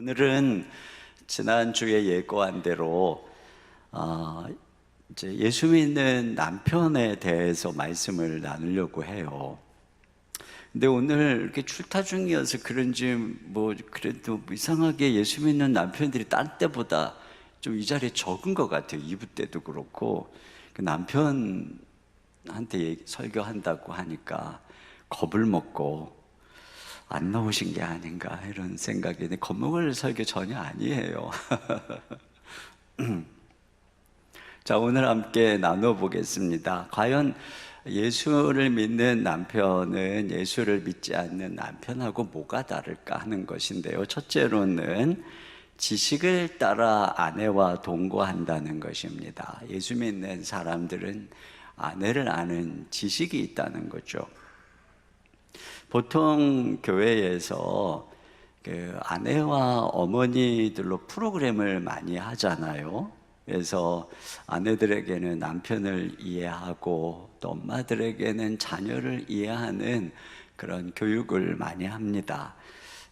오늘은 지난주에 예고한 대로 이제 예수 믿는 남편에 대해서 말씀을 나누려고 해요. 근데 오늘 이렇게 출타 중이어서 그런지 그래도 이상하게 예수 믿는 남편들이 딴 때보다 좀 이 자리에 적은 것 같아요. 2부 때도 그렇고 그 남편한테 설교한다고 하니까 겁을 먹고 안 나오신 게 아닌가 이런 생각이 드는데 겁먹을 설교 전혀 아니에요. 자, 오늘 함께 나눠보겠습니다. 과연 예수를 믿는 남편은 예수를 믿지 않는 남편하고 뭐가 다를까 하는 것인데요. 첫째로는 지식을 따라 아내와 동거한다는 것입니다. 예수 믿는 사람들은 아내를 아는 지식이 있다는 거죠. 보통 교회에서 그 아내와 어머니들로 프로그램을 많이 하잖아요. 그래서 아내들에게는 남편을 이해하고 또 엄마들에게는 자녀를 이해하는 그런 교육을 많이 합니다.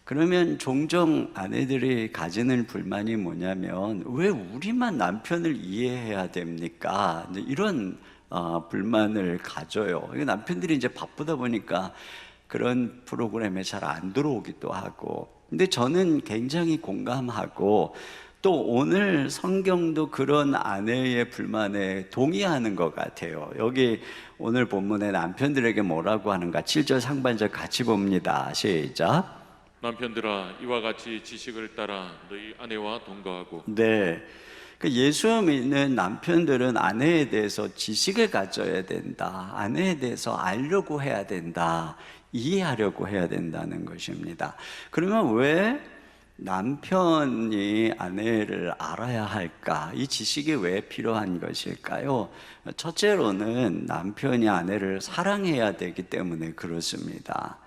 그러면 종종 아내들이 가지는 불만이 뭐냐면 왜 우리만 남편을 이해해야 됩니까? 이런 불만을 가져요. 남편들이 이제 바쁘다 보니까 그런 프로그램에 잘 안 들어오기도 하고, 근데 저는 굉장히 공감하고 또 오늘 성경도 그런 아내의 불만에 동의하는 것 같아요. 여기 오늘 본문에 남편들에게 뭐라고 하는가 7절 상반절 같이 봅니다. 시작. 남편들아 이와 같이 지식을 따라 너희 아내와 동거하고. 네, 예수 믿는 남편들은 아내에 대해서 지식을 가져야 된다. 아내에 대해서 알려고 해야 된다. 이해하려고 해야 된다는 것입니다. 그러면 왜 남편이 아내를 알아야 할까? 이 지식이 왜 필요한 것일까요? 첫째로는 남편이 아내를 사랑해야 되기 때문에 그렇습니다.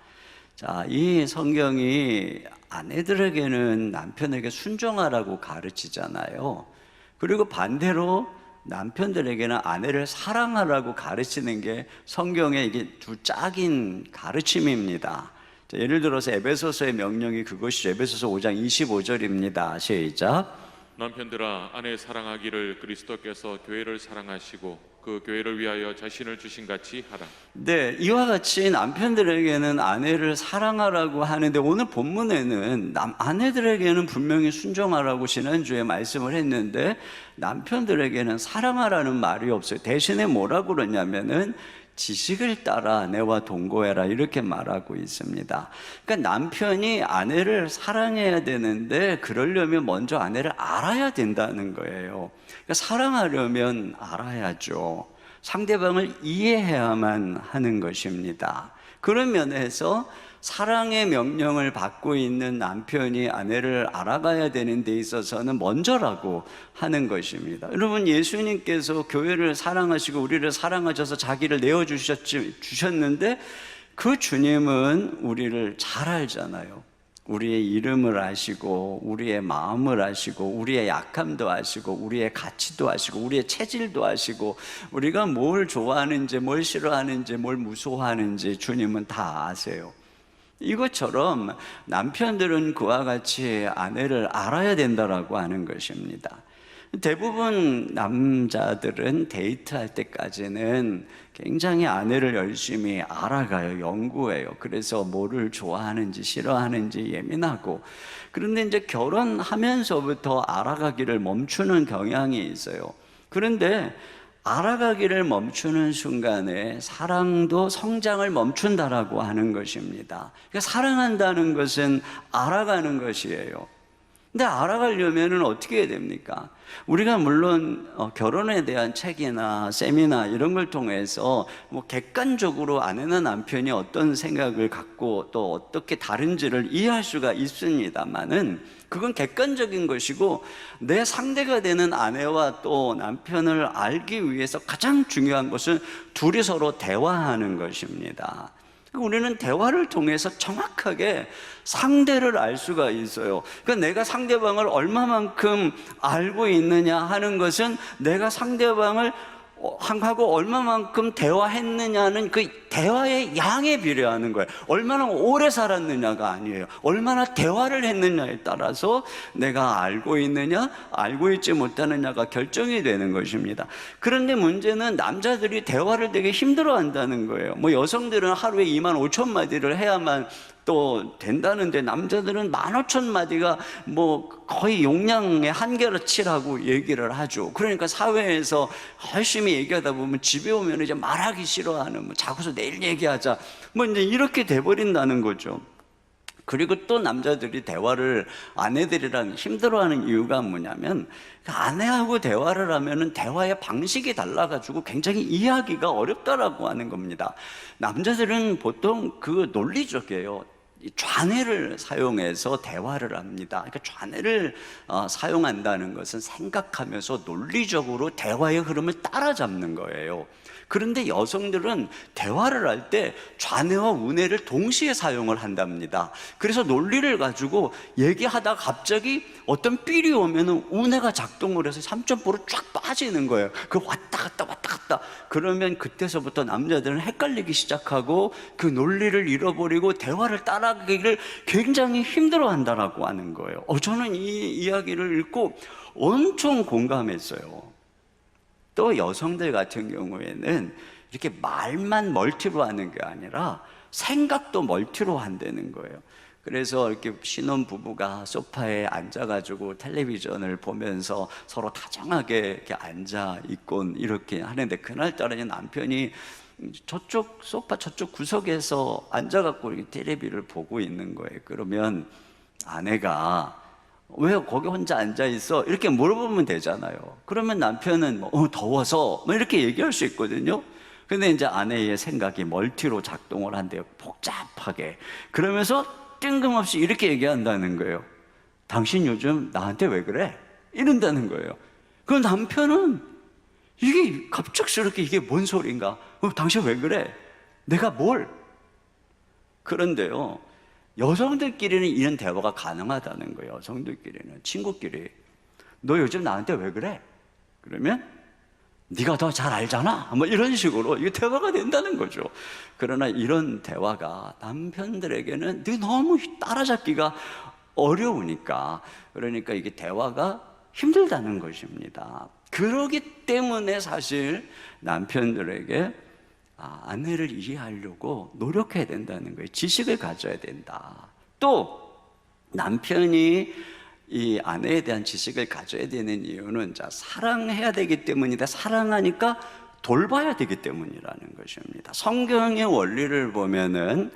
자, 이 성경이 아내들에게는 남편에게 순종하라고 가르치잖아요. 그리고 반대로 남편들에게는 아내를 사랑하라고 가르치는 게 성경의 이게 두 짝인 가르침입니다. 자, 예를 들어서 에베소서의 명령이 그것이죠. 에베소서 5장 25절입니다. 시작. 남편들아 아내 사랑하기를 그리스도께서 교회를 사랑하시고 그 교회를 위하여 자신을 주신 같이 하라. 네, 이와 같이 남편들에게는 아내를 사랑하라고 하는데 오늘 본문에는 아내들에게는 분명히 순종하라고 지난주에 말씀을 했는데 남편들에게는 사랑하라는 말이 없어요. 대신에 뭐라고 그러냐면은 지식을 따라 아내와 동거해라 이렇게 말하고 있습니다. 그러니까 남편이 아내를 사랑해야 되는데 그러려면 먼저 아내를 알아야 된다는 거예요. 그러니까 사랑하려면 알아야죠. 상대방을 이해해야만 하는 것입니다. 그런 면에서 사랑의 명령을 받고 있는 남편이 아내를 알아가야 되는 데 있어서는 먼저라고 하는 것입니다. 여러분, 예수님께서 교회를 사랑하시고 우리를 사랑하셔서 자기를 내어주셨는데 그 주님은 우리를 잘 알잖아요. 우리의 이름을 아시고 우리의 마음을 아시고 우리의 약함도 아시고 우리의 가치도 아시고 우리의 체질도 아시고 우리가 뭘 좋아하는지 뭘 싫어하는지 뭘 무서워하는지 주님은 다 아세요. 이것처럼 남편들은 그와 같이 아내를 알아야 된다라고 하는 것입니다. 대부분 남자들은 데이트할 때까지는 굉장히 아내를 열심히 알아가요. 연구해요. 그래서 뭐를 좋아하는지 싫어하는지 예민하고, 그런데 이제 결혼하면서부터 알아가기를 멈추는 경향이 있어요. 그런데 알아가기를 멈추는 순간에 사랑도 성장을 멈춘다라고 하는 것입니다. 그러니까 사랑한다는 것은 알아가는 것이에요. 근데 알아가려면 어떻게 해야 됩니까? 우리가 물론 결혼에 대한 책이나 세미나 이런 걸 통해서 객관적으로 아내나 남편이 어떤 생각을 갖고 또 어떻게 다른지를 이해할 수가 있습니다만은 그건 객관적인 것이고 내 상대가 되는 아내와 또 남편을 알기 위해서 가장 중요한 것은 둘이 서로 대화하는 것입니다. 우리는 대화를 통해서 정확하게 상대를 알 수가 있어요. 그러니까 내가 상대방을 얼마만큼 알고 있느냐 하는 것은 내가 상대방을 하고 얼마만큼 대화했느냐는 그 대화의 양에 비례하는 거예요. 얼마나 오래 살았느냐가 아니에요. 얼마나 대화를 했느냐에 따라서 내가 알고 있느냐, 알고 있지 못하느냐가 결정이 되는 것입니다. 그런데 문제는 남자들이 대화를 되게 힘들어한다는 거예요. 뭐 여성들은 하루에 25,000마디를 해야만 또 된다는데 남자들은 15,000마디가 뭐 거의 용량의 한계치라고 얘기를 하죠. 그러니까 사회에서 열심히 얘기하다 보면 집에 오면 이제 말하기 싫어하는, 뭐 자고서 내일 얘기하자, 뭐 이제 이렇게 돼버린다는 거죠. 그리고 또 남자들이 대화를 아내들이랑 힘들어하는 이유가 뭐냐면, 아내하고 대화를 하면은 대화의 방식이 달라가지고 굉장히 이해하기가 어렵다라고 하는 겁니다. 남자들은 보통 그 논리적이에요. 좌뇌를 사용해서 대화를 합니다. 그러니까 좌뇌를 사용한다는 것은 생각하면서 논리적으로 대화의 흐름을 따라잡는 거예요. 그런데 여성들은 대화를 할 때 좌뇌와 우뇌를 동시에 사용을 한답니다. 그래서 논리를 가지고 얘기하다가 갑자기 어떤 삘이 오면은 우뇌가 작동을 해서 3점포로 쫙 빠지는 거예요. 그 왔다 갔다 그러면 그때서부터 남자들은 헷갈리기 시작하고 그 논리를 잃어버리고 대화를 따라가기를 굉장히 힘들어한다라고 하는 거예요. 저는 이 이야기를 읽고 엄청 공감했어요. 또 여성들 같은 경우에는 이렇게 말만 멀티로 하는 게 아니라 생각도 멀티로 한다는 거예요. 그래서 이렇게 신혼부부가 소파에 앉아가지고 텔레비전을 보면서 서로 다정하게 이렇게 앉아 있곤 이렇게 하는데, 그날따라 남편이 저쪽 소파 저쪽 구석에서 앉아갖고 이렇게 텔레비를 보고 있는 거예요. 그러면 아내가 왜 거기 혼자 앉아있어? 이렇게 물어보면 되잖아요. 그러면 남편은 더워서 이렇게 얘기할 수 있거든요. 근데 이제 아내의 생각이 멀티로 작동을 한대요. 복잡하게. 그러면서 뜬금없이 이렇게 얘기한다는 거예요. 당신 요즘 나한테 왜 그래? 이런다는 거예요. 그 남편은 이게 갑작스럽게 이게 뭔 소린가? 당신 왜 그래? 내가 뭘? 그런데요, 여성들끼리는 이런 대화가 가능하다는 거예요. 여성들끼리는, 친구끼리. 너 요즘 나한테 왜 그래? 그러면 네가 더 잘 알잖아, 뭐 이런 식으로 이게 대화가 된다는 거죠. 그러나 이런 대화가 남편들에게는 너무 따라잡기가 어려우니까, 그러니까 이게 대화가 힘들다는 것입니다. 그러기 때문에 사실 남편들에게 아내를 이해하려고 노력해야 된다는 거예요. 지식을 가져야 된다. 또 남편이 이 아내에 대한 지식을 가져야 되는 이유는 사랑해야 되기 때문이다. 사랑하니까 돌봐야 되기 때문이라는 것입니다. 성경의 원리를 보면은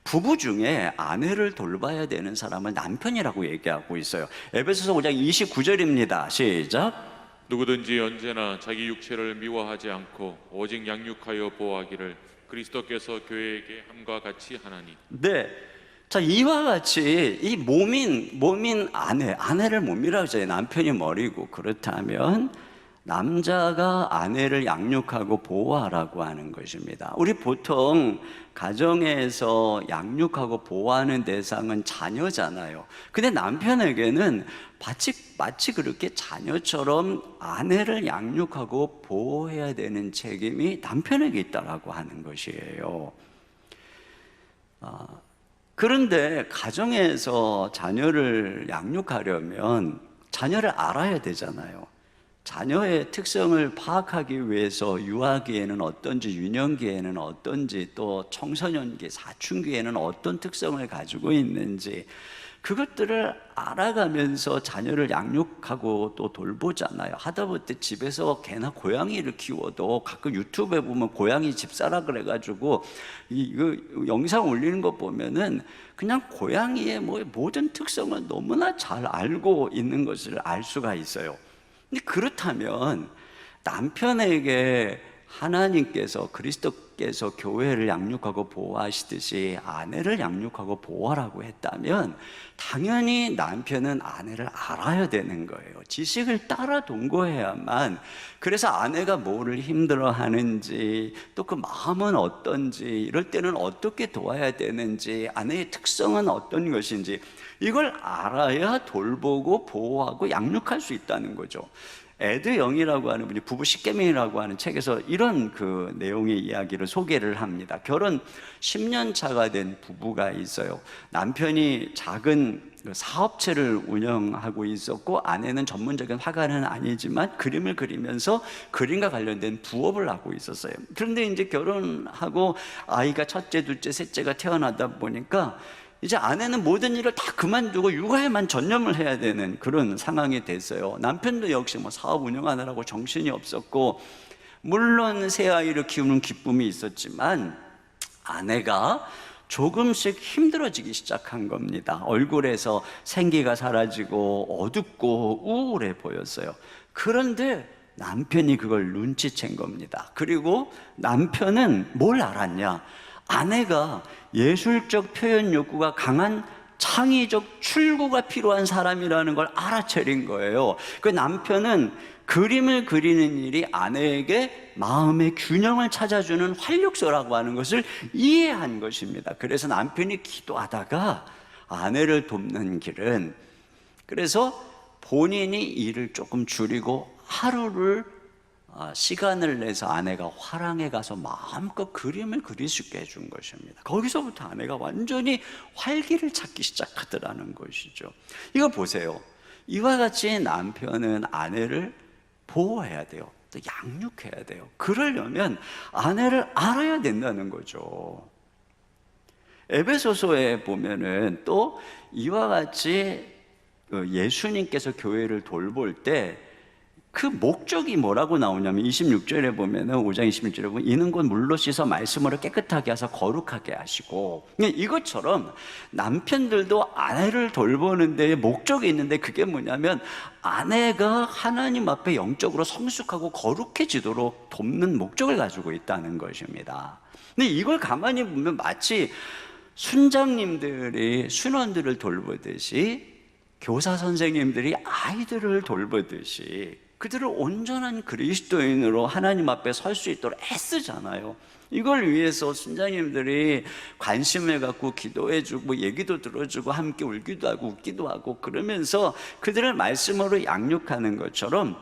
부부 중에 아내를 돌봐야 되는 사람을 남편이라고 얘기하고 있어요. 에베소서 5장 29절입니다. 시작. 누구든지 언제나 자기 육체를 미워하지 않고 오직 양육하여 보호하기를 그리스도께서 교회에게 함과 같이 하나니. 네. 자, 이와 같이 이 몸인 아내를 몸이라고 하잖아요. 남편이 머리고. 그렇다면 남자가 아내를 양육하고 보호하라고 하는 것입니다. 우리 보통 가정에서 양육하고 보호하는 대상은 자녀잖아요. 근데 남편에게는 마치 그렇게 자녀처럼 아내를 양육하고 보호해야 되는 책임이 남편에게 있다라고 하는 것이에요. 그런데 가정에서 자녀를 양육하려면 자녀를 알아야 되잖아요. 자녀의 특성을 파악하기 위해서 유아기에는 어떤지, 유년기에는 어떤지, 또 청소년기, 사춘기에는 어떤 특성을 가지고 있는지, 그것들을 알아가면서 자녀를 양육하고 또 돌보잖아요. 하다못해 집에서 개나 고양이를 키워도 가끔 유튜브에 보면 고양이 집사라 그래가지고 이거 영상 올리는 거 보면은 그냥 고양이의 모든 특성을 너무나 잘 알고 있는 것을 알 수가 있어요. 근데 그렇다면 남편에게 하나님께서, 그리스도께서 교회를 양육하고 보호하시듯이 아내를 양육하고 보호하라고 했다면 당연히 남편은 아내를 알아야 되는 거예요. 지식을 따라 동거해야만, 그래서 아내가 뭐를 힘들어하는지, 또 그 마음은 어떤지, 이럴 때는 어떻게 도와야 되는지, 아내의 특성은 어떤 것인지 이걸 알아야 돌보고 보호하고 양육할 수 있다는 거죠. 에드 영이라고 하는 분이 부부 십계명이라고 하는 책에서 이런 그 내용의 이야기를 소개를 합니다. 결혼 10년 차가 된 부부가 있어요. 남편이 작은 사업체를 운영하고 있었고, 아내는 전문적인 화가는 아니지만 그림을 그리면서 그림과 관련된 부업을 하고 있었어요. 그런데 이제 결혼하고 아이가 첫째, 둘째, 셋째가 태어나다 보니까 이제 아내는 모든 일을 다 그만두고 육아에만 전념을 해야 되는 그런 상황이 됐어요. 남편도 역시 뭐 사업 운영하느라고 정신이 없었고, 물론 새 아이를 키우는 기쁨이 있었지만 아내가 조금씩 힘들어지기 시작한 겁니다. 얼굴에서 생기가 사라지고 어둡고 우울해 보였어요. 그런데 남편이 그걸 눈치챈 겁니다. 그리고 남편은 뭘 알았냐? 아내가 예술적 표현 욕구가 강한 창의적 출구가 필요한 사람이라는 걸 알아차린 거예요. 그 남편은 그림을 그리는 일이 아내에게 마음의 균형을 찾아주는 활력소라고 하는 것을 이해한 것입니다. 그래서 남편이 기도하다가 아내를 돕는 길은, 그래서 본인이 일을 조금 줄이고 하루를 시간을 내서 아내가 화랑에 가서 마음껏 그림을 그릴 수 있게 해준 것입니다. 거기서부터 아내가 완전히 활기를 찾기 시작하더라는 것이죠. 이거 보세요. 이와 같이 남편은 아내를 보호해야 돼요. 또 양육해야 돼요. 그러려면 아내를 알아야 된다는 거죠. 에베소서에 보면은 또 이와 같이 예수님께서 교회를 돌볼 때 그 목적이 뭐라고 나오냐면 26절에 보면은 5장 26절에 보면 이는 곧 물로 씻어 말씀으로 깨끗하게 하사 거룩하게 하시고, 이것처럼 남편들도 아내를 돌보는 데 목적이 있는데, 그게 뭐냐면 아내가 하나님 앞에 영적으로 성숙하고 거룩해지도록 돕는 목적을 가지고 있다는 것입니다. 근데 이걸 가만히 보면 마치 순장님들이 순원들을 돌보듯이, 교사 선생님들이 아이들을 돌보듯이 그들을 온전한 그리스도인으로 하나님 앞에 설 수 있도록 애쓰잖아요. 이걸 위해서 순장님들이 관심을 갖고 기도해주고 얘기도 들어주고 함께 울기도 하고 웃기도 하고 그러면서 그들을 말씀으로 양육하는 것처럼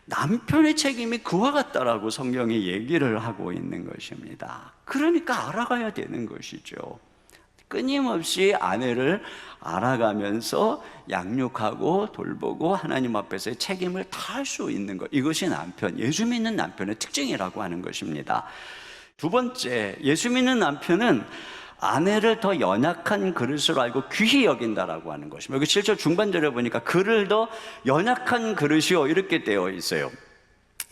남편의 책임이 그와 같다라고 성경이 얘기를 하고 있는 것입니다. 그러니까 알아가야 되는 것이죠. 끊임없이 아내를 알아가면서 양육하고 돌보고 하나님 앞에서의 책임을 다할 수 있는 것, 이것이 남편, 예수 믿는 남편의 특징이라고 하는 것입니다. 두 번째, 예수 믿는 남편은 아내를 더 연약한 그릇으로 알고 귀히 여긴다라고 하는 것입니다. 여기 7절 중반절에 보니까 그를 더 연약한 그릇이요 이렇게 되어 있어요.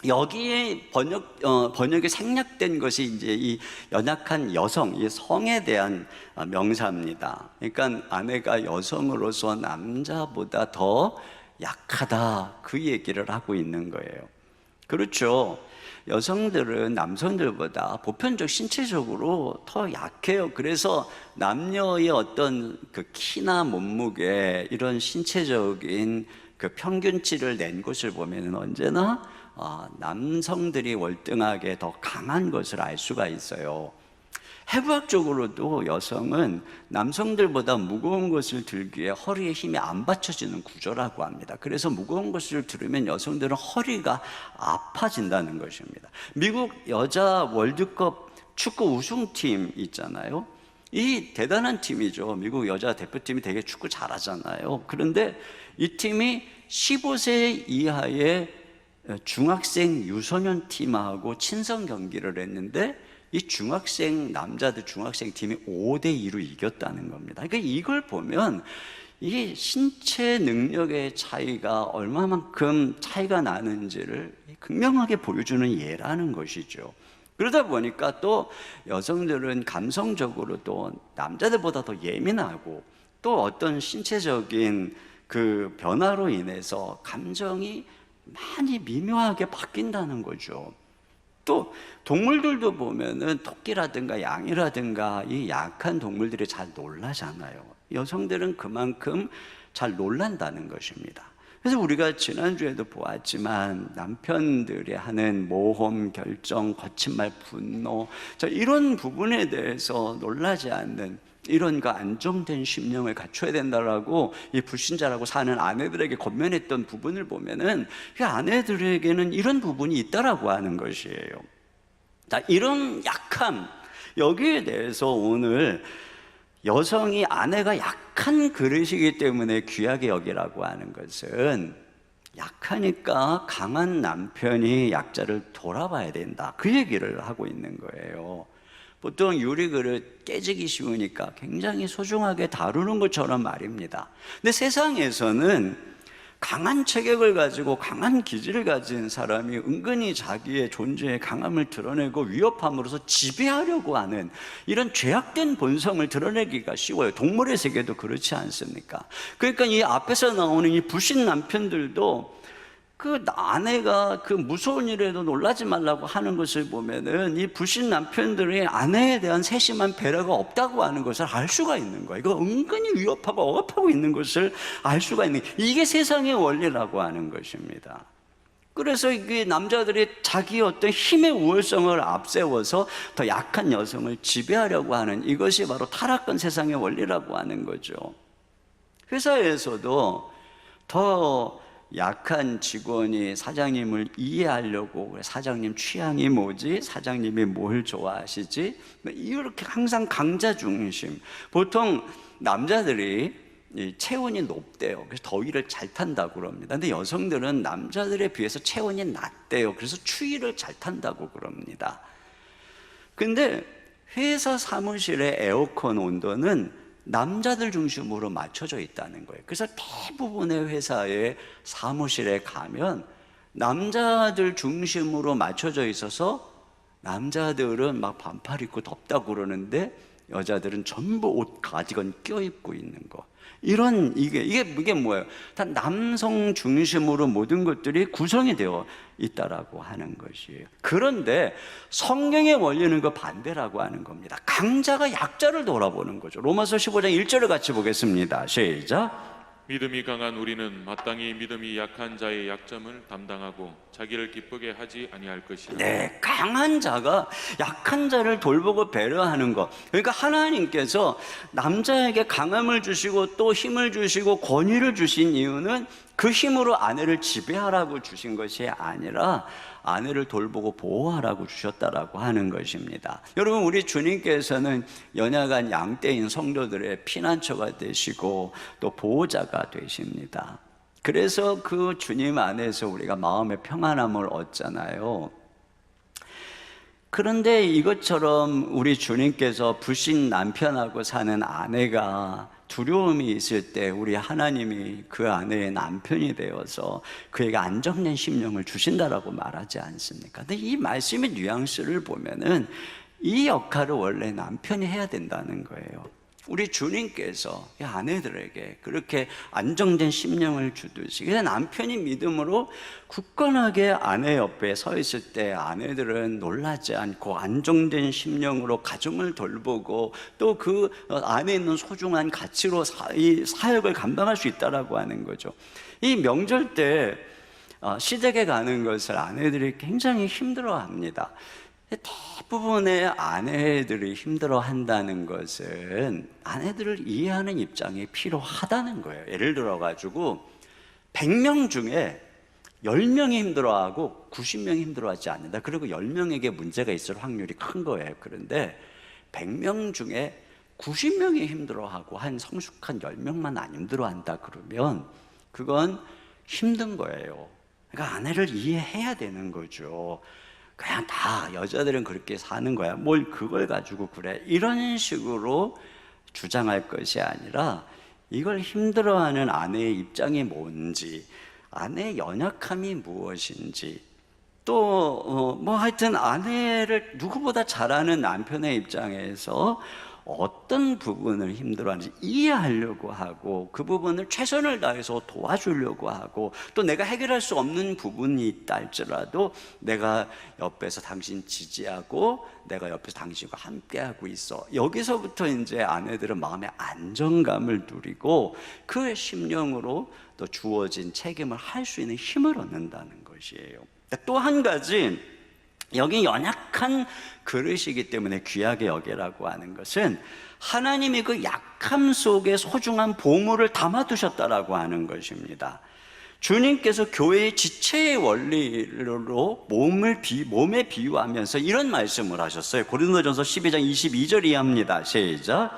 여기에 번역이 생략된 것이 이제 이 연약한 여성, 이 성에 대한 명사입니다. 그러니까 아내가 여성으로서 남자보다 더 약하다, 그 얘기를 하고 있는 거예요. 그렇죠. 여성들은 남성들보다 보편적 신체적으로 더 약해요. 그래서 남녀의 어떤 그 키나 몸무게, 이런 신체적인 그 평균치를 낸 것을 보면 언제나 남성들이 월등하게 더 강한 것을 알 수가 있어요. 해부학적으로도 여성은 남성들보다 무거운 것을 들기에 허리에 힘이 안 받쳐지는 구조라고 합니다. 그래서 무거운 것을 들으면 여성들은 허리가 아파진다는 것입니다. 미국 여자 월드컵 축구 우승팀 있잖아요. 이 대단한 팀이죠. 미국 여자 대표팀이 되게 축구 잘하잖아요. 그런데 이 팀이 15세 이하의 중학생 유소년 팀하고 친선 경기를 했는데 이 남자들 중학생 팀이 5대2로 이겼다는 겁니다. 그러니까 이걸 보면 이 신체 능력의 차이가 얼마만큼 차이가 나는지를 극명하게 보여주는 예라는 것이죠. 그러다 보니까 또 여성들은 감성적으로 또 남자들보다 더 예민하고, 또 어떤 신체적인 그 변화로 인해서 감정이 많이 미묘하게 바뀐다는 거죠. 또 동물들도 보면은 토끼라든가 양이라든가 이 약한 동물들이 잘 놀라잖아요. 여성들은 그만큼 잘 놀란다는 것입니다. 그래서 우리가 지난주에도 보았지만 남편들이 하는 모험, 결정, 거친 말, 분노, 이런 부분에 대해서 놀라지 않는, 이런 그 안정된 심령을 갖춰야 된다라고 이 불신자라고 사는 아내들에게 권면했던 부분을 보면은 그 아내들에게는 이런 부분이 있다라고 하는 것이에요. 자, 이런 약함, 여기에 대해서 오늘 여성이 아내가 약한 그릇이기 때문에 귀하게 여기라고 하는 것은 약하니까 강한 남편이 약자를 돌아봐야 된다, 그 얘기를 하고 있는 거예요. 보통 유리그릇 깨지기 쉬우니까 굉장히 소중하게 다루는 것처럼 말입니다. 근데 세상에서는 강한 체격을 가지고 강한 기질을 가진 사람이 은근히 자기의 존재의 강함을 드러내고 위협함으로써 지배하려고 하는 이런 죄악된 본성을 드러내기가 쉬워요. 동물의 세계도 그렇지 않습니까? 그러니까 이 앞에서 나오는 이 불신 남편들도 그 아내가 그 무서운 일에도 놀라지 말라고 하는 것을 보면은 이 불신 남편들이 아내에 대한 세심한 배려가 없다고 하는 것을 알 수가 있는 거예요. 이거 은근히 위협하고 억압하고 있는 것을 알 수가 있는 거예요. 이게 세상의 원리라고 하는 것입니다. 그래서 이게 남자들이 자기 어떤 힘의 우월성을 앞세워서 더 약한 여성을 지배하려고 하는 이것이 바로 타락한 세상의 원리라고 하는 거죠. 회사에서도 더 약한 직원이 사장님을 이해하려고, 사장님 취향이 뭐지? 사장님이 뭘 좋아하시지? 이렇게 항상 강자 중심. 보통 남자들이 체온이 높대요. 그래서 더위를 잘 탄다고 그럽니다. 근데 여성들은 남자들에 비해서 체온이 낮대요. 그래서 추위를 잘 탄다고 그럽니다. 근데 회사 사무실의 에어컨 온도는 남자들 중심으로 맞춰져 있다는 거예요. 그래서 대부분의 회사의 사무실에 가면 남자들 중심으로 맞춰져 있어서 남자들은 막 반팔 입고 덥다고 그러는데 여자들은 전부 옷 가디건 껴입고 있는 거. 이런 이게 뭐예요? 다 남성 중심으로 모든 것들이 구성이 되어 있다라고 하는 것이에요. 그런데 성경의 원리는 그 반대라고 하는 겁니다. 강자가 약자를 돌아보는 거죠. 로마서 15장 1절을 같이 보겠습니다. 시작. 믿음이 강한 우리는 마땅히 믿음이 약한 자의 약점을 담당하고 자기를 기쁘게 하지 아니할 것이라. 네, 강한 자가 약한 자를 돌보고 배려하는 것. 그러니까 하나님께서 남자에게 강함을 주시고 또 힘을 주시고 권위를 주신 이유는 그 힘으로 아내를 지배하라고 주신 것이 아니라 아내를 돌보고 보호하라고 주셨다라고 하는 것입니다. 여러분, 우리 주님께서는 연약한 양떼인 성도들의 피난처가 되시고 또 보호자가 되십니다. 그래서 그 주님 안에서 우리가 마음의 평안함을 얻잖아요. 그런데 이것처럼 우리 주님께서 불신 남편하고 사는 아내가 두려움이 있을 때 우리 하나님이 그 아내의 남편이 되어서 그에게 안정된 심령을 주신다라고 말하지 않습니까? 근데 이 말씀의 뉘앙스를 보면은 이 역할을 원래 남편이 해야 된다는 거예요. 우리 주님께서 이 아내들에게 그렇게 안정된 심령을 주듯이, 그래서 남편이 믿음으로 굳건하게 아내 옆에 서 있을 때 아내들은 놀라지 않고 안정된 심령으로 가정을 돌보고 또 그 안에 있는 소중한 가치로 이 사역을 감당할 수 있다라고 하는 거죠. 이 명절 때 시댁에 가는 것을 아내들이 굉장히 힘들어합니다. 대부분의 아내들이 힘들어한다는 것은 아내들을 이해하는 입장이 필요하다는 거예요. 예를 들어가지고 100명 중에 10명이 힘들어하고 90명이 힘들어하지 않는다. 그리고 10명에게 문제가 있을 확률이 큰 거예요. 그런데 100명 중에 90명이 힘들어하고 한 성숙한 10명만 안 힘들어한다 그러면 그건 힘든 거예요. 그러니까 아내를 이해해야 되는 거죠. 그냥 다 여자들은 그렇게 사는 거야, 뭘 그걸 가지고 그래, 이런 식으로 주장할 것이 아니라 이걸 힘들어하는 아내의 입장이 뭔지, 아내의 연약함이 무엇인지, 또 뭐 하여튼 아내를 누구보다 잘 아는 남편의 입장에서 어떤 부분을 힘들어하는지 이해하려고 하고 그 부분을 최선을 다해서 도와주려고 하고, 또 내가 해결할 수 없는 부분이 있다 할지라도 내가 옆에서 당신 지지하고 내가 옆에서 당신과 함께하고 있어. 여기서부터 이제 아내들은 마음의 안정감을 누리고 그 심령으로 또 주어진 책임을 할 수 있는 힘을 얻는다는 것이에요. 또 한 가지, 여기 연약한 그릇이기 때문에 귀하게 여기라고 하는 것은 하나님이 그 약함 속에 소중한 보물을 담아두셨다라고 하는 것입니다. 주님께서 교회의 지체의 원리로 몸에 비유하면서 이런 말씀을 하셨어요. 고린도전서 12장 22절 이하입니다. 시작.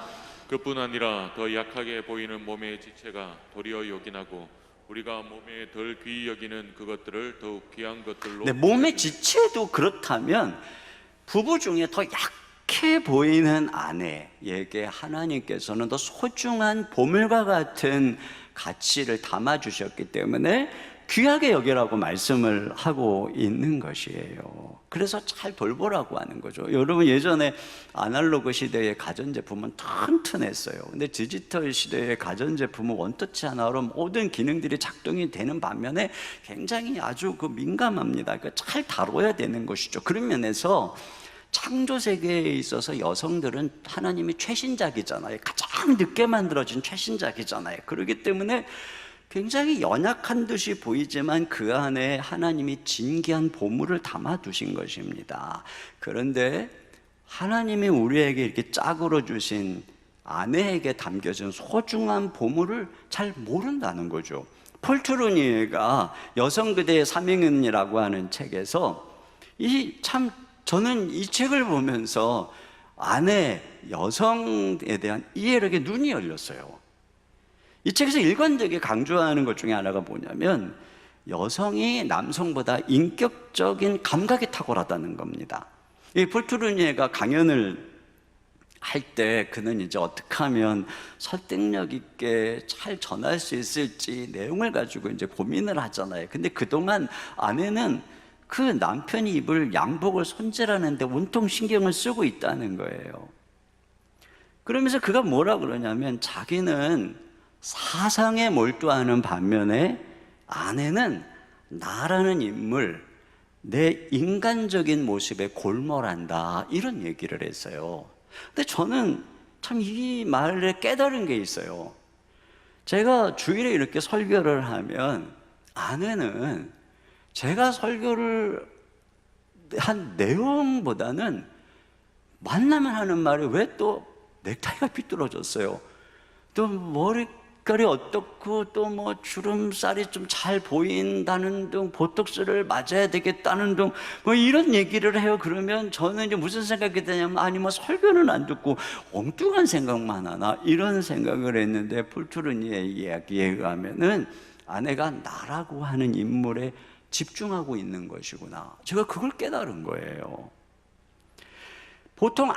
그뿐 아니라 더 약하게 보이는 몸의 지체가 도리어 요긴하고 우리가 몸에 덜 귀히 여기는 그것들을 더욱 귀한 것들로. 네, 몸의 지체도 그렇다면 부부 중에 더 약해 보이는 아내에게 하나님께서는 더 소중한 보물과 같은 가치를 담아주셨기 때문에 귀하게 여기라고 말씀을 하고 있는 것이에요. 그래서 잘 돌보라고 하는 거죠. 여러분, 예전에 아날로그 시대의 가전제품은 튼튼했어요. 근데 디지털 시대의 가전제품은 원터치 하나로 모든 기능들이 작동이 되는 반면에 굉장히 아주 민감합니다. 그러니까 잘 다뤄야 되는 것이죠. 그런 면에서 창조 세계에 있어서 여성들은 하나님이 최신작이잖아요. 가장 늦게 만들어진 최신작이잖아요. 그렇기 때문에 굉장히 연약한 듯이 보이지만 그 안에 하나님이 진귀한 보물을 담아두신 것입니다. 그런데 하나님이 우리에게 이렇게 짝으로 주신 아내에게 담겨진 소중한 보물을 잘 모른다는 거죠. 폴 트루니에가 여성 그대의 사명은이라고 하는 책에서 저는 이 책을 보면서 아내, 여성에 대한 이해력에 눈이 열렸어요. 이 책에서 일관되게 강조하는 것 중에 하나가 뭐냐면 여성이 남성보다 인격적인 감각이 탁월하다는 겁니다. 이 폴 트루니에가 강연을 할 때 그는 이제 어떻게 하면 설득력 있게 잘 전할 수 있을지 내용을 가지고 이제 고민을 하잖아요. 근데 그동안 아내는 그 남편이 입을 양복을 손질하는데 온통 신경을 쓰고 있다는 거예요. 그러면서 그가 뭐라 그러냐면 자기는 사상에 몰두하는 반면에 아내는 나라는 인물, 내 인간적인 모습에 골몰한다, 이런 얘기를 했어요. 근데 저는 참 이 말에 깨달은 게 있어요. 제가 주일에 이렇게 설교를 하면 아내는 제가 설교를 한 내용보다는 만나면 하는 말이 왜 또 넥타이가 삐뚤어졌어요, 또 머리깔이 어떻고, 또 뭐 주름살이 좀 잘 보인다는 등, 보톡스를 맞아야 되겠다는 등, 뭐 이런 얘기를 해요. 그러면 저는 이제 무슨 생각이 드냐면, 아니 뭐 설교는 안 듣고 엉뚱한 생각만 하나, 이런 생각을 했는데 폴 트루니의 이야기에 의하면은 아내가 나라고 하는 인물에 집중하고 있는 것이구나, 제가 그걸 깨달은 거예요. 보통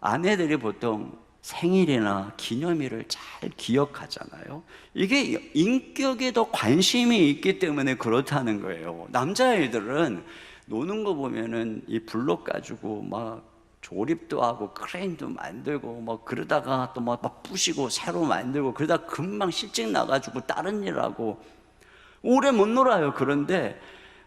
아내들이 보통 생일이나 기념일을 잘 기억하잖아요. 이게 인격에 더 관심이 있기 때문에 그렇다는 거예요. 남자애들은 노는 거 보면은 이 블록 가지고 막 조립도 하고 크레인도 만들고 뭐 그러다가 또 막 부시고 새로 만들고 그러다 금방 실직 나가지고 다른 일 하고 오래 못 놀아요. 그런데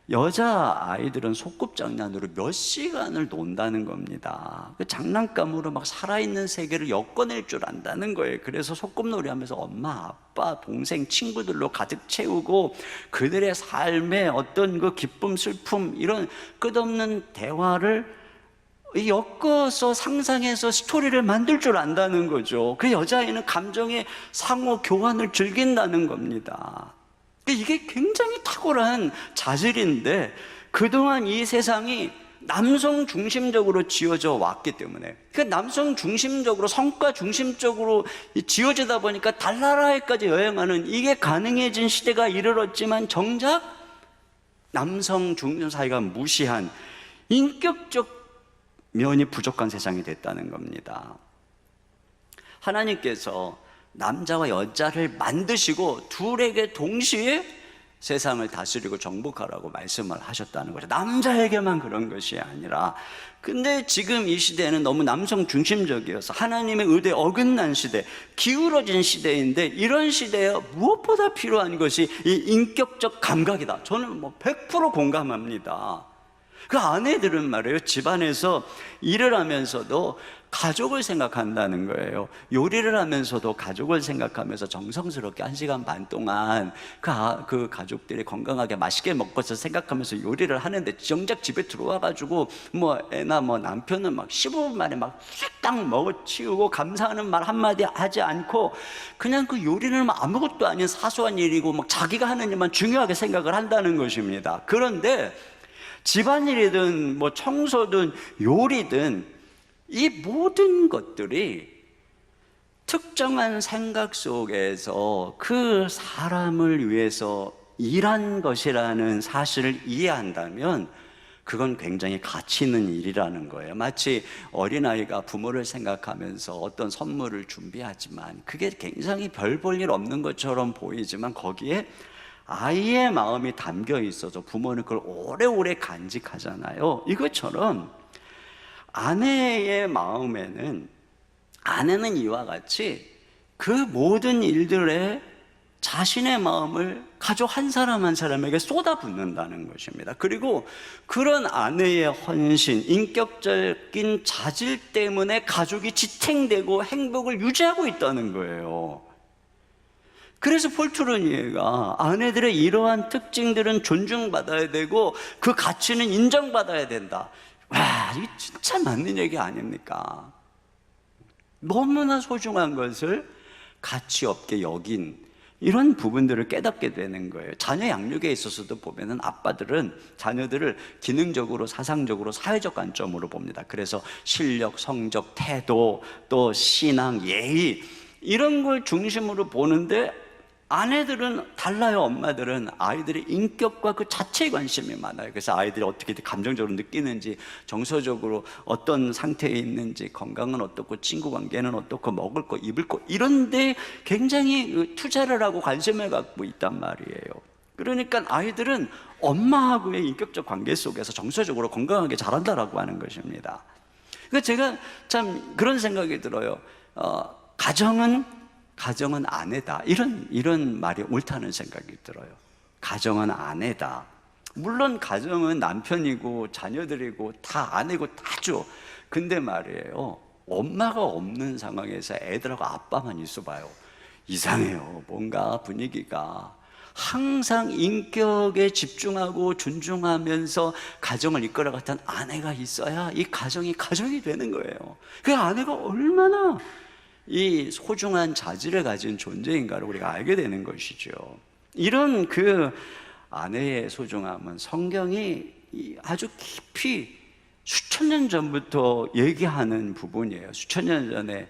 여자아이들은 소꿉장난으로 몇 시간을 논다는 겁니다. 그 장난감으로 막 살아있는 세계를 엮어낼 줄 안다는 거예요. 그래서 소꿉놀이 하면서 엄마, 아빠, 동생, 친구들로 가득 채우고 그들의 삶의 어떤 그 기쁨, 슬픔, 이런 끝없는 대화를 엮어서 상상해서 스토리를 만들 줄 안다는 거죠. 그 여자아이는 감정의 상호 교환을 즐긴다는 겁니다. 이게 굉장히 탁월한 자질인데 그동안 이 세상이 남성 중심적으로 지어져 왔기 때문에, 그 남성 중심적으로, 성과 중심적으로 지어지다 보니까 달나라에까지 여행하는, 이게 가능해진 시대가 이르렀지만 정작 남성 중심 사회가 무시한 인격적 면이 부족한 세상이 됐다는 겁니다. 하나님께서 남자와 여자를 만드시고 둘에게 동시에 세상을 다스리고 정복하라고 말씀을 하셨다는 거죠. 남자에게만 그런 것이 아니라. 근데 지금 이 시대는 너무 남성 중심적이어서 하나님의 의도에 어긋난 시대, 기울어진 시대인데, 이런 시대에 무엇보다 필요한 것이 이 인격적 감각이다. 저는 100% 공감합니다. 그 아내들은 말이에요, 집안에서 일을 하면서도 가족을 생각한다는 거예요. 요리를 하면서도 가족을 생각하면서 정성스럽게 1시간 반 동안 그 가족들이 건강하게 맛있게 먹고서 생각하면서 요리를 하는데, 정작 집에 들어와가지고 뭐 애나 뭐 남편은 막 15분 만에 막 싹딱 먹어치우고 감사하는 말 한마디 하지 않고 그냥 그 요리는 막 아무것도 아닌 사소한 일이고 막 자기가 하는 일만 중요하게 생각을 한다는 것입니다. 그런데 집안일이든 뭐 청소든 요리든 이 모든 것들이 특정한 생각 속에서 그 사람을 위해서 일한 것이라는 사실을 이해한다면 그건 굉장히 가치 있는 일이라는 거예요. 마치 어린아이가 부모를 생각하면서 어떤 선물을 준비하지만 그게 굉장히 별 볼 일 없는 것처럼 보이지만 거기에 아이의 마음이 담겨 있어서 부모는 그걸 오래오래 간직하잖아요. 이것처럼 아내의 마음에는, 아내는 이와 같이 그 모든 일들에 자신의 마음을 가족 한 사람 한 사람에게 쏟아붓는다는 것입니다. 그리고 그런 아내의 헌신, 인격적인 자질 때문에 가족이 지탱되고 행복을 유지하고 있다는 거예요. 그래서 폴트로니에가 아내들의 이러한 특징들은 존중받아야 되고 그 가치는 인정받아야 된다. 와, 이게 진짜 맞는 얘기 아닙니까? 너무나 소중한 것을 가치 없게 여긴 이런 부분들을 깨닫게 되는 거예요. 자녀 양육에 있어서도 보면은 아빠들은 자녀들을 기능적으로, 사상적으로, 사회적 관점으로 봅니다. 그래서 실력, 성적, 태도, 또 신앙, 예의 이런 걸 중심으로 보는데 아내들은 달라요. 엄마들은 아이들의 인격과 그 자체에 관심이 많아요. 그래서 아이들이 어떻게 감정적으로 느끼는지, 정서적으로 어떤 상태에 있는지, 건강은 어떻고, 친구 관계는 어떻고, 먹을 거, 입을 거 이런 데 굉장히 투자를 하고 관심을 갖고 있단 말이에요. 그러니까 아이들은 엄마하고의 인격적 관계 속에서 정서적으로 건강하게 자란다라고 하는 것입니다. 그러니까 제가 참 그런 생각이 들어요. 가정은 아내다, 이런 말이 옳다는 생각이 들어요. 가정은 아내다. 물론 가정은 남편이고 자녀들이고 다 아내고 다죠. 근데 말이에요, 엄마가 없는 상황에서 애들하고 아빠만 있어봐요, 이상해요. 뭔가 분위기가. 항상 인격에 집중하고 존중하면서 가정을 이끌어갔던 아내가 있어야 이 가정이 되는 거예요. 그 아내가 얼마나 이 소중한 자질을 가진 존재인가를 우리가 알게 되는 것이죠. 이런 그 아내의 소중함은 성경이 아주 깊이 수천 년 전부터 얘기하는 부분이에요. 수천 년 전에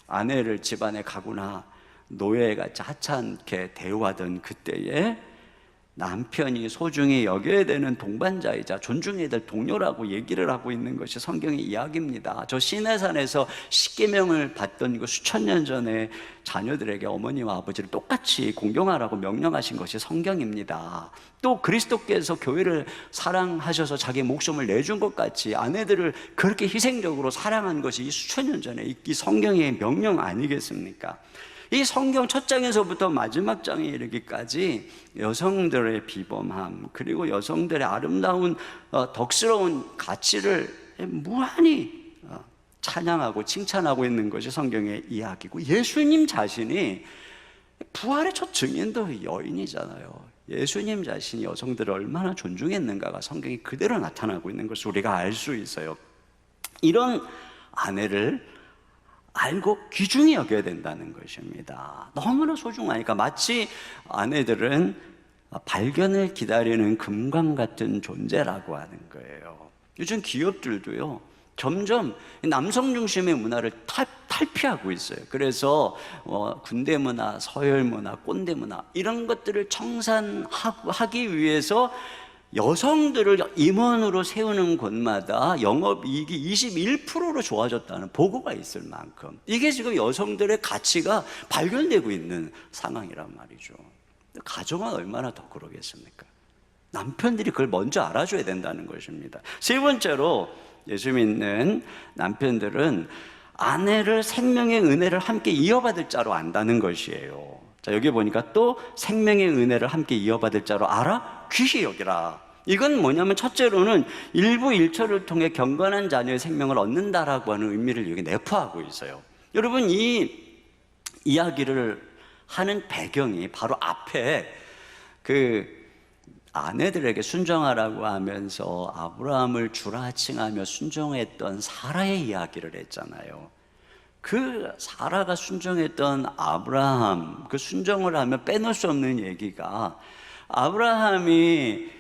아내를 집안에 가구나 노예같이 하찮게 대우하던 그때에 남편이 소중히 여겨야 되는 동반자이자 존중해야 될 동료라고 얘기를 하고 있는 것이 성경의 이야기입니다. 저 시내산에서 십계명을 받던 그 수천 년 전에 자녀들에게 어머니와 아버지를 똑같이 공경하라고 명령하신 것이 성경입니다. 또 그리스도께서 교회를 사랑하셔서 자기 목숨을 내준 것 같이 아내들을 그렇게 희생적으로 사랑한 것이 이 수천 년 전에 이 성경의 명령 아니겠습니까? 이 성경 첫 장에서부터 마지막 장에 이르기까지 여성들의 비범함, 그리고 여성들의 아름다운 덕스러운 가치를 무한히 찬양하고 칭찬하고 있는 것이 성경의 이야기고, 예수님 자신이 부활의 첫 증인도 여인이잖아요. 예수님 자신이 여성들을 얼마나 존중했는가가 성경이 그대로 나타나고 있는 것을 우리가 알 수 있어요. 이런 아내를 알고 귀중히 여겨야 된다는 것입니다. 너무나 소중하니까. 마치 아내들은 발견을 기다리는 금광 같은 존재라고 하는 거예요. 요즘 기업들도요, 점점 남성 중심의 문화를 탈피하고 있어요. 그래서 군대 문화, 서열 문화, 꼰대 문화 이런 것들을 청산하기 위해서 여성들을 임원으로 세우는 곳마다 영업이익이 21%로 좋아졌다는 보고가 있을 만큼 이게 지금 여성들의 가치가 발견되고 있는 상황이란 말이죠. 가정은 얼마나 더 그러겠습니까? 남편들이 그걸 먼저 알아줘야 된다는 것입니다. 세 번째로, 예수 믿는 남편들은 아내를 생명의 은혜를 함께 이어받을 자로 안다는 것이에요. 자, 여기 보니까 또 생명의 은혜를 함께 이어받을 자로 알아? 귀히 여기라. 이건 뭐냐면 첫째로는 일부 일처를 통해 경건한 자녀의 생명을 얻는다라고 하는 의미를 여기 내포하고 있어요. 여러분, 이 이야기를 하는 배경이 바로 앞에 그 아내들에게 순종하라고 하면서 아브라함을 주라 칭하며 순종했던 사라의 이야기를 했잖아요. 그 사라가 순종했던 아브라함, 그 순종을 하면 빼놓을 수 없는 얘기가, 아브라함이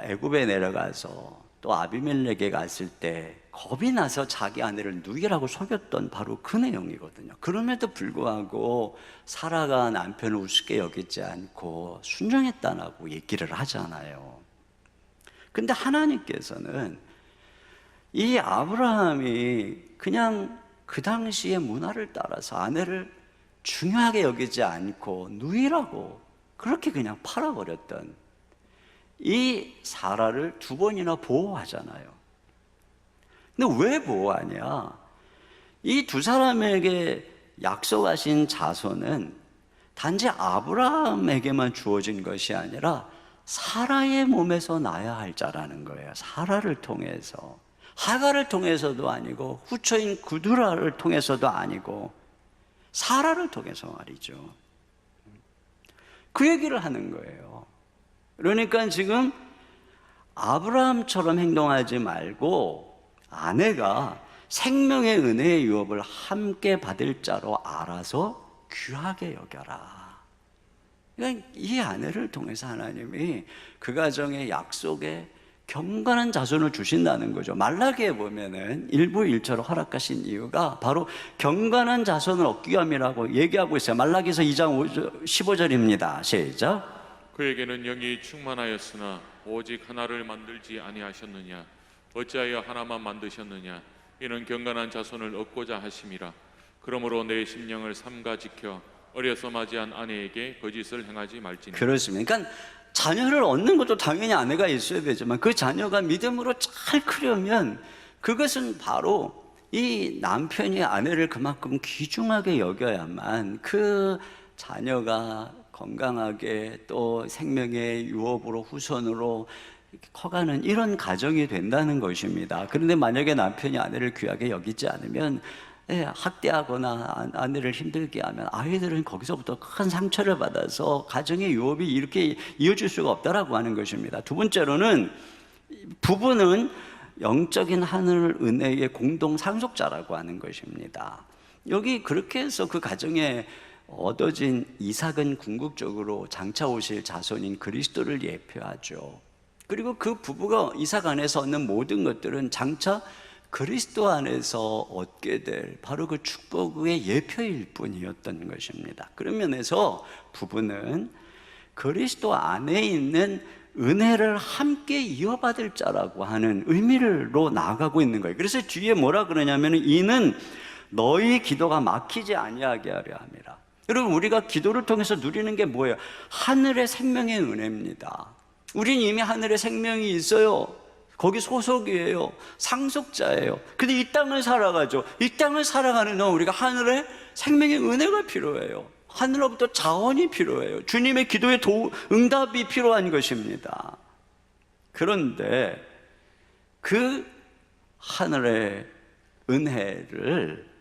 애굽에 내려가서 또 아비멜렉에 갔을 때 겁이 나서 자기 아내를 누이라고 속였던 바로 그 내용이거든요. 그럼에도 불구하고 사라가 남편을 우습게 여기지 않고 순종했다라고 얘기를 하잖아요. 근데 하나님께서는 이 아브라함이 그냥 그 당시의 문화를 따라서 아내를 중요하게 여기지 않고 누이라고 그렇게 그냥 팔아버렸던 이 사라를 2번이나 보호하잖아요. 근데 왜 보호하냐? 이 두 사람에게 약속하신 자손은 단지 아브라함에게만 주어진 것이 아니라 사라의 몸에서 나야 할 자라는 거예요. 사라를 통해서. 하가를 통해서도 아니고 후처인 구두라를 통해서도 아니고 사라를 통해서 말이죠. 그 얘기를 하는 거예요. 그러니까 지금 아브라함처럼 행동하지 말고 아내가 생명의 은혜의 유업을 함께 받을 자로 알아서 귀하게 여겨라. 그러니까 이 아내를 통해서 하나님이 그 가정의 약속에 경건한 자손을 주신다는 거죠. 말라기에 보면은 일부 일처로 허락하신 이유가 바로 경건한 자손을 얻기 위함이라고 얘기하고 있어요. 말라기에서 2장 15절입니다. 시작. 그에게는 영이 충만하였으나 오직 하나를 만들지 아니하셨느냐? 어찌하여 하나만 만드셨느냐? 이는 경건한 자손을 얻고자 하심이라. 그러므로 내 심령을 삼가 지켜 어려서 맞이한 아내에게 거짓을 행하지 말지니. 그렇습니다. 그러니까 자녀를 얻는 것도 당연히 아내가 있어야 되지만 그 자녀가 믿음으로 잘 크려면 그것은 바로 이 남편이 아내를 그만큼 귀중하게 여겨야만 그 자녀가 건강하게 또 생명의 유업으로 후손으로 커가는 이런 가정이 된다는 것입니다. 그런데 만약에 남편이 아내를 귀하게 여기지 않으면 학대하거나 아내를 힘들게 하면 아이들은 거기서부터 큰 상처를 받아서 가정의 유업이 이렇게 이어질 수가 없다라고 하는 것입니다. 두 번째로는 부부는 영적인 하늘 은혜의 공동 상속자라고 하는 것입니다. 여기 그렇게 해서 그 가정에 얻어진 이삭은 궁극적으로 장차 오실 자손인 그리스도를 예표하죠. 그리고 그 부부가 이삭 안에서 얻는 모든 것들은 장차 그리스도 안에서 얻게 될 바로 그 축복의 예표일 뿐이었던 것입니다. 그런 면에서 부부는 그리스도 안에 있는 은혜를 함께 이어받을 자라고 하는 의미로 나아가고 있는 거예요. 그래서 뒤에 뭐라 그러냐면 이는 너희 기도가 막히지 아니하게 하려 함이라. 여러분, 우리가 기도를 통해서 누리는 게 뭐예요? 하늘의 생명의 은혜입니다. 우린 이미 하늘의 생명이 있어요. 거기 소속이에요. 상속자예요. 근데 이 땅을 살아가죠. 이 땅을 살아가는 동안 우리가 하늘의 생명의 은혜가 필요해요. 하늘로부터 자원이 필요해요. 주님의 기도의 응답이 필요한 것입니다. 그런데 그 하늘의 은혜를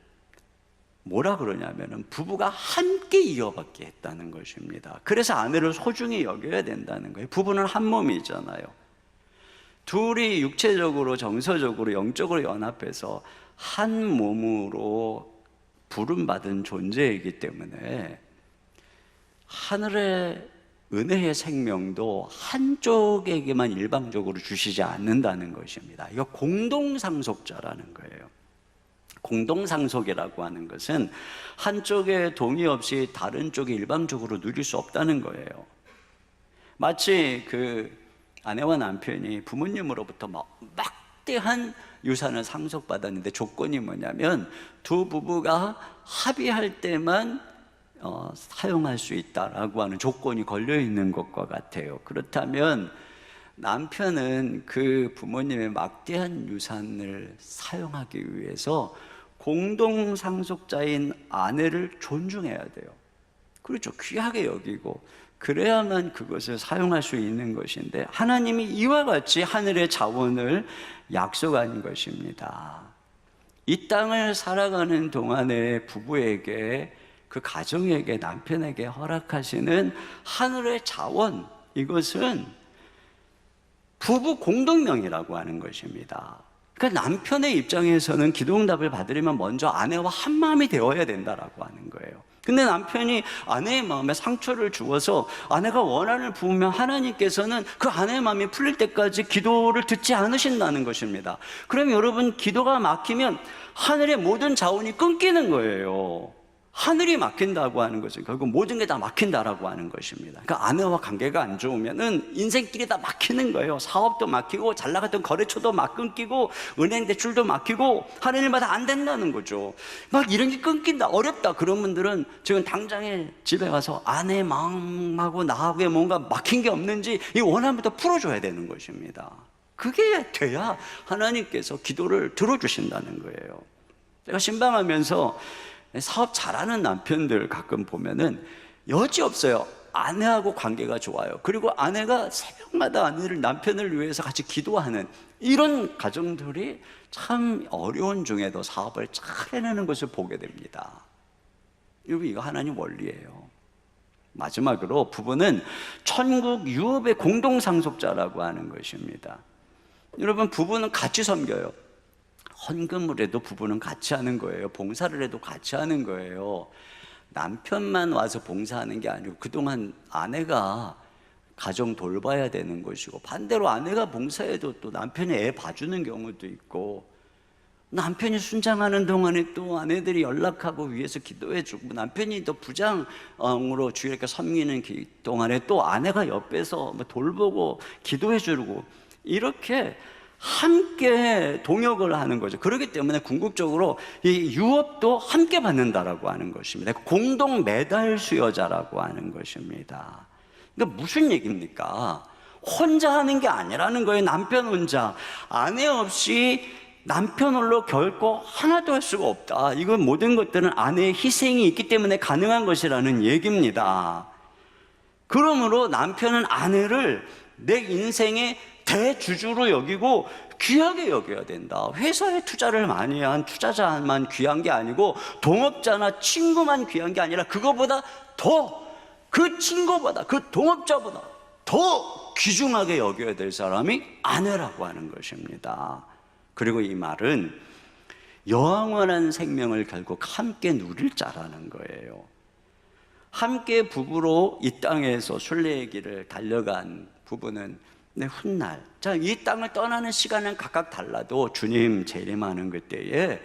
뭐라 그러냐면은 부부가 함께 이어받게 했다는 것입니다. 그래서 아내를 소중히 여겨야 된다는 거예요. 부부는 한 몸이잖아요. 둘이 육체적으로, 정서적으로, 영적으로 연합해서 한 몸으로 부름받은 존재이기 때문에 하늘의 은혜의 생명도 한쪽에게만 일방적으로 주시지 않는다는 것입니다. 이거 공동상속자라는 거예요. 공동상속이라고 하는 것은 한쪽의 동의 없이 다른 쪽이 일방적으로 누릴 수 없다는 거예요. 마치 그 아내와 남편이 부모님으로부터 막대한 유산을 상속받았는데 조건이 뭐냐면 두 부부가 합의할 때만 사용할 수 있다라고 하는 조건이 걸려 있는 것과 같아요. 그렇다면 남편은 그 부모님의 막대한 유산을 사용하기 위해서 공동상속자인 아내를 존중해야 돼요. 그렇죠. 귀하게 여기고 그래야만 그것을 사용할 수 있는 것인데, 하나님이 이와 같이 하늘의 자원을 약속한 것입니다. 이 땅을 살아가는 동안에 부부에게, 그 가정에게, 남편에게 허락하시는 하늘의 자원, 이것은 부부 공동명이라고 하는 것입니다. 그러니까 남편의 입장에서는 기도응답을 받으려면 먼저 아내와 한마음이 되어야 된다라고 하는 거예요. 근데 남편이 아내의 마음에 상처를 주어서 아내가 원한을 부으면 하나님께서는 그 아내의 마음이 풀릴 때까지 기도를 듣지 않으신다는 것입니다. 그럼 여러분, 기도가 막히면 하늘의 모든 자원이 끊기는 거예요. 하늘이 막힌다고 하는 것은 결국 모든 게 다 막힌다라고 하는 것입니다. 그러니까 아내와 관계가 안 좋으면은 인생길이 다 막히는 거예요. 사업도 막히고, 잘 나갔던 거래처도 막 끊기고, 은행 대출도 막히고, 하는 일마다 안 된다는 거죠. 막 이런 게 끊긴다, 어렵다, 그런 분들은 지금 당장에 집에 가서 아내의 마음하고 나하고의 뭔가 막힌 게 없는지 이 원한부터 풀어줘야 되는 것입니다. 그게 돼야 하나님께서 기도를 들어주신다는 거예요. 제가 신방하면서 사업 잘하는 남편들 가끔 보면은 여지없어요. 아내하고 관계가 좋아요. 그리고 아내가 새벽마다 남편을 위해서 같이 기도하는 이런 가정들이 참 어려운 중에도 사업을 잘 해내는 것을 보게 됩니다. 이거 하나님 원리예요. 마지막으로 부부는 천국 유업의 공동상속자라고 하는 것입니다. 여러분, 부부는 같이 섬겨요. 헌금을 해도 부부는 같이 하는 거예요. 봉사를 해도 같이 하는 거예요. 남편만 와서 봉사하는 게 아니고 그동안 아내가 가정 돌봐야 되는 것이고, 반대로 아내가 봉사해도 또 남편이 애 봐주는 경우도 있고, 남편이 순장하는 동안에 또 아내들이 연락하고 위해서 기도해주고, 남편이 또 부장으로 주일에 섬기는 동안에 또 아내가 옆에서 돌보고 기도해주고, 이렇게 함께 동역을 하는 거죠. 그렇기 때문에 궁극적으로 이 유업도 함께 받는다라고 하는 것입니다. 공동 매달 수여자라고 하는 것입니다. 그러니까 무슨 얘기입니까? 혼자 하는 게 아니라는 거예요. 남편 혼자. 아내 없이 남편 홀로 결코 하나도 할 수가 없다. 이건 모든 것들은 아내의 희생이 있기 때문에 가능한 것이라는 얘기입니다. 그러므로 남편은 아내를 내 인생의 대주주로 여기고 귀하게 여겨야 된다. 회사에 투자를 많이 한 투자자만 귀한 게 아니고, 동업자나 친구만 귀한 게 아니라, 그거보다 더, 그 친구보다, 그 동업자보다 더 귀중하게 여겨야 될 사람이 아내라고 하는 것입니다. 그리고 이 말은 영원한 생명을 결국 함께 누릴 자라는 거예요. 함께 부부로 이 땅에서 순례의 길을 달려간 부부는 훗날, 자, 이 땅을 떠나는 시간은 각각 달라도 주님 재림하는 그때에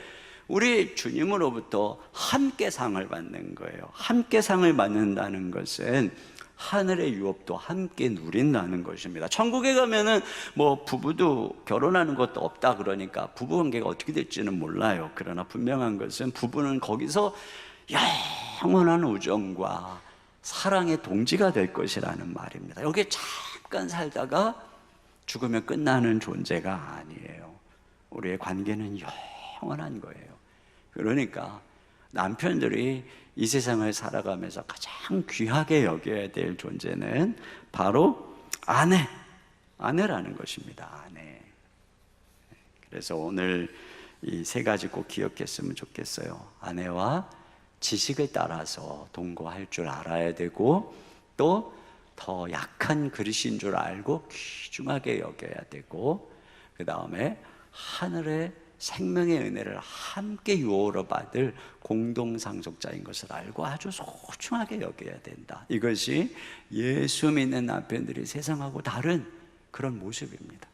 우리 주님으로부터 함께 상을 받는 거예요. 함께 상을 받는다는 것은 하늘의 유업도 함께 누린다는 것입니다. 천국에 가면은 뭐 부부도 결혼하는 것도 없다 그러니까 부부 관계가 어떻게 될지는 몰라요. 그러나 분명한 것은 부부는 거기서 영원한 우정과 사랑의 동지가 될 것이라는 말입니다. 여기에 잠깐 살다가 죽으면 끝나는 존재가 아니에요. 우리의 관계는 영원한 거예요. 그러니까 남편들이 이 세상을 살아가면서 가장 귀하게 여겨야 될 존재는 바로 아내라는 것입니다. 아내. 그래서 오늘 이 세 가지 꼭 기억했으면 좋겠어요. 아내와 지식을 따라서 동거할 줄 알아야 되고, 또 더 약한 그릇인 줄 알고 귀중하게 여겨야 되고, 그 다음에 하늘의 생명의 은혜를 함께 유업으로 받을 공동상속자인 것을 알고 아주 소중하게 여겨야 된다. 이것이 예수 믿는 남편들이 세상하고 다른 그런 모습입니다.